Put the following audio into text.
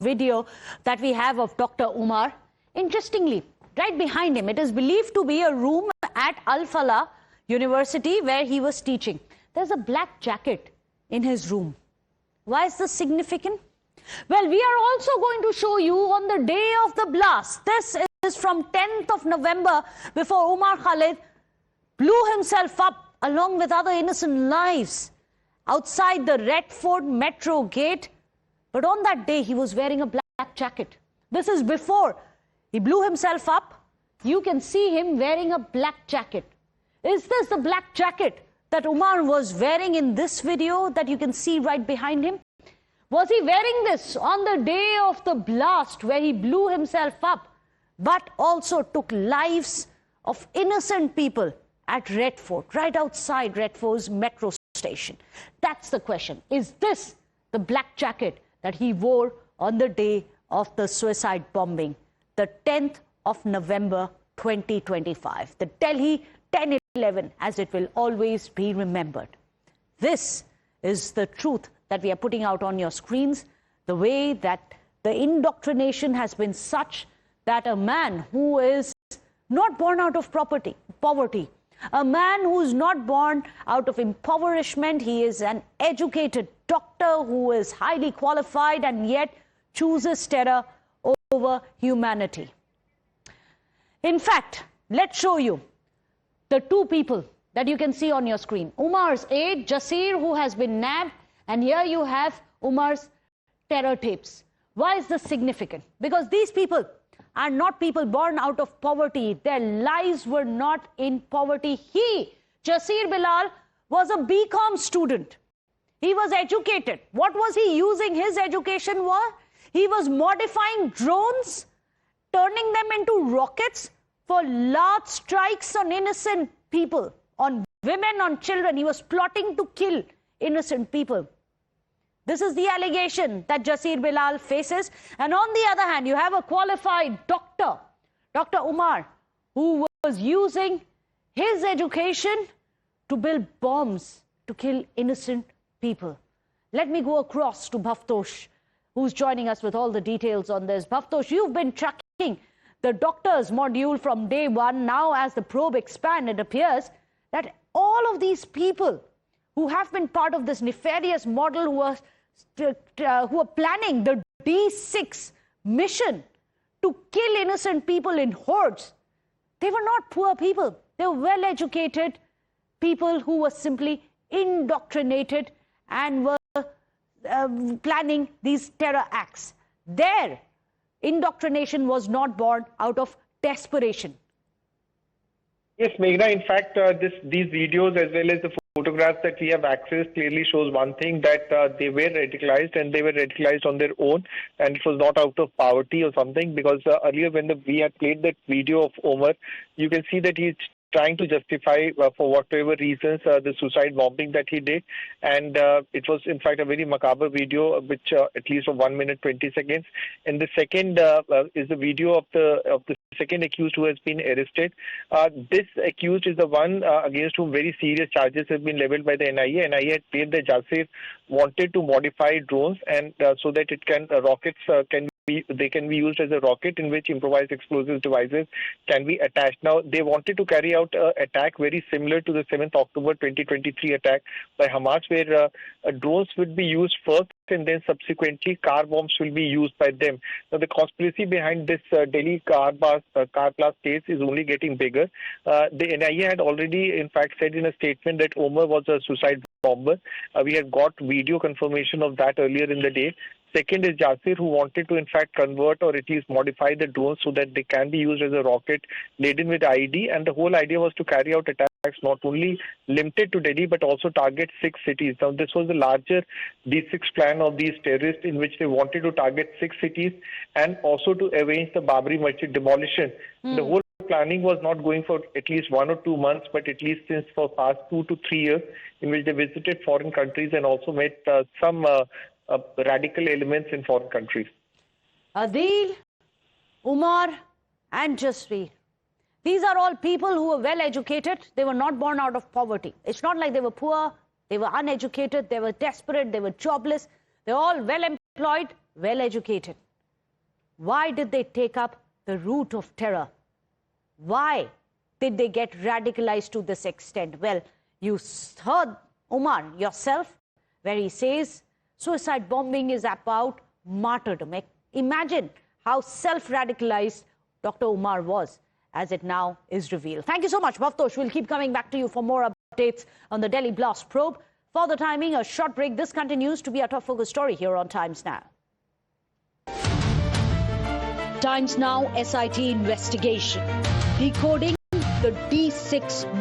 video that we have of Dr. Umar. Interestingly, right behind him, it is believed to be a room at Al-Falah University where he was teaching. There's a black jacket in his room. Why is this significant? Well, we are also going to show you on the day of the blast. This is from 10th of November, before Umar Khalid blew himself up along with other innocent lives outside the Red Fort metro gate. But on that day, he was wearing a black jacket. This is before he blew himself up. You can see him wearing a black jacket. Is this the black jacket that Umar was wearing in this video that you can see right behind him? Was he wearing this on the day of the blast where he blew himself up, but also took lives of innocent people at Red Fort, right outside Red Fort's metro station? That's the question. Is this the black jacket that he wore on the day of the suicide bombing, the 10th of November 2025, the Delhi 10/11, as it will always be remembered? This is the truth that we are putting out on your screens, the way that the indoctrination has been such that a man who is not born out of poverty, a man who is not born out of impoverishment, he is an educated doctor who is highly qualified and yet chooses terror over humanity. In fact, let's show you the two people that you can see on your screen. Umar's aide, Jasir, who has been nabbed, and here you have Umar's terror tapes. Why is this significant? Because these people are not people born out of poverty. Their lives were not in poverty. He, Jasir Bilal, was a BCom student. He was educated. What was he using his education for? He was modifying drones, turning them into rockets for large strikes on innocent people, on women, on children. He was plotting to kill innocent people. This is the allegation that Jasir Bilal faces. And on the other hand, you have a qualified doctor, Dr. Umar, who was using his education to build bombs to kill innocent people. Let me go across to Bhavtosh, who's joining us with all the details on this. Bhavtosh, you've been tracking the doctor's module from day one. Now, as the probe expands, it appears that all of these people who have been part of this nefarious model, who are planning the D6 mission to kill innocent people in hordes, they were not poor people. They were well-educated people who were simply indoctrinated and were planning these terror acts. Their indoctrination was not born out of desperation. Yes, Meghna, in fact, these videos as well as the photographs that we have accessed clearly shows one thing, that they were radicalized, and they were radicalized on their own, and it was not out of poverty or something, because earlier when we had played that video of Umar, you can see that he's trying to justify for whatever reasons the suicide bombing that he did, and it was in fact a very macabre video, which at least of 1 minute 20 seconds. And the second is the video of the second accused who has been arrested. This accused is the one against whom very serious charges have been leveled by the NIA. NIA had claimed that Jasir wanted to modify drones and so that it can rockets can be used as a rocket in which improvised explosive devices can be attached. Now, they wanted to carry out an attack very similar to the 7th October 2023 attack by Hamas, where drones would be used first and then subsequently car bombs will be used by them. Now, the conspiracy behind this Delhi car blast case is only getting bigger. The NIA had already, in fact, said in a statement that Umar was a suicide bomber. We had got video confirmation of that earlier in the day. Second is Jasir, who wanted to in fact convert or at least modify the drones so that they can be used as a rocket laden with IED, and the whole idea was to carry out attacks not only limited to Delhi but also target 6 cities. Now, this was the larger D6 plan of these terrorists, in which they wanted to target 6 cities and also to avenge the Babri Masjid demolition. The whole planning was not going for at least 1 or 2 months, but at least since for past 2 to 3 years, in which they visited foreign countries and also met some radical elements in foreign countries. Adil, Umar and Jasir. These are all people who were well educated. They were not born out of poverty. It's not like they were poor, they were uneducated, they were desperate, they were jobless. They're all well employed, well educated. Why did they take up the route of terror? Why did they get radicalized to this extent? Well, you heard Umar yourself, where he says suicide bombing is about martyrdom. Imagine how self-radicalized Dr. Umar was, as it now is revealed. Thank you so much, Bhavtosh. We'll keep coming back to you for more updates on the Delhi blast probe. For the timing, a short break. This continues to be our top focus story here on Times Now. Times Now SIT investigation, decoding the D6